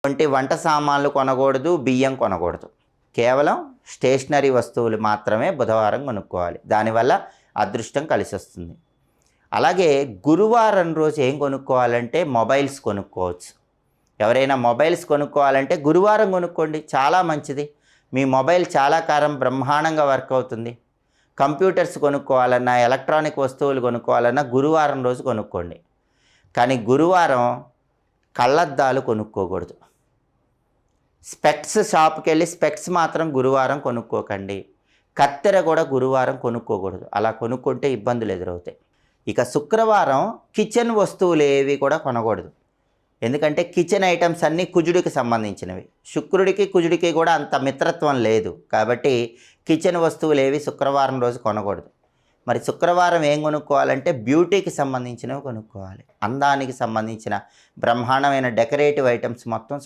వంటి వంట సామాన్లు కొనకూడదు, బియ్యం కొనకూడదు. కేవలం స్టేషనరీ వస్తువులు మాత్రమే బుధవారం కొనుక్కోవాలి. దానివల్ల అదృష్టం కలిసి వస్తుంది. అలాగే గురువారం రోజు ఏం కొనుక్కోవాలంటే మొబైల్స్ కొనుక్కోవచ్చు. ఎవరైనా మొబైల్స్ కొనుక్కోవాలంటే గురువారం కొనుక్కోండి, చాలా మంచిది. మీ మొబైల్ చాలా కాలం బ్రహ్మాండంగా వర్క్ అవుతుంది. కంప్యూటర్స్ కొనుక్కోవాలన్నా, ఎలక్ట్రానిక్ వస్తువులు కొనుక్కోవాలన్నా గురువారం రోజు కొనుక్కోండి. కానీ గురువారం కళ్ళద్దాలు కొనుక్కోకూడదు. స్పెక్స్ షాప్కి వెళ్ళి స్పెక్స్ మాత్రం గురువారం కొనుక్కోకండి. కత్తెర కూడా గురువారం కొనుక్కోకూడదు. అలా కొనుక్కుంటే ఇబ్బందులు ఎదురవుతాయి. ఇక శుక్రవారం కిచెన్ వస్తువులు ఏవి కూడా కొనకూడదు. ఎందుకంటే కిచెన్ ఐటమ్స్ అన్నీ కుజుడికి సంబంధించినవి. శుక్రుడికి కుజుడికి కూడా అంత మిత్రత్వం లేదు. కాబట్టి కిచెన్ వస్తువులు ఏవి శుక్రవారం రోజు కొనకూడదు. మరి శుక్రవారం ఏం కొనుక్కోవాలంటే బ్యూటీకి సంబంధించినవి కొనుక్కోవాలి. అందానికి సంబంధించిన బ్రహ్మాండమైన డెకరేటివ్ ఐటమ్స్ మొత్తం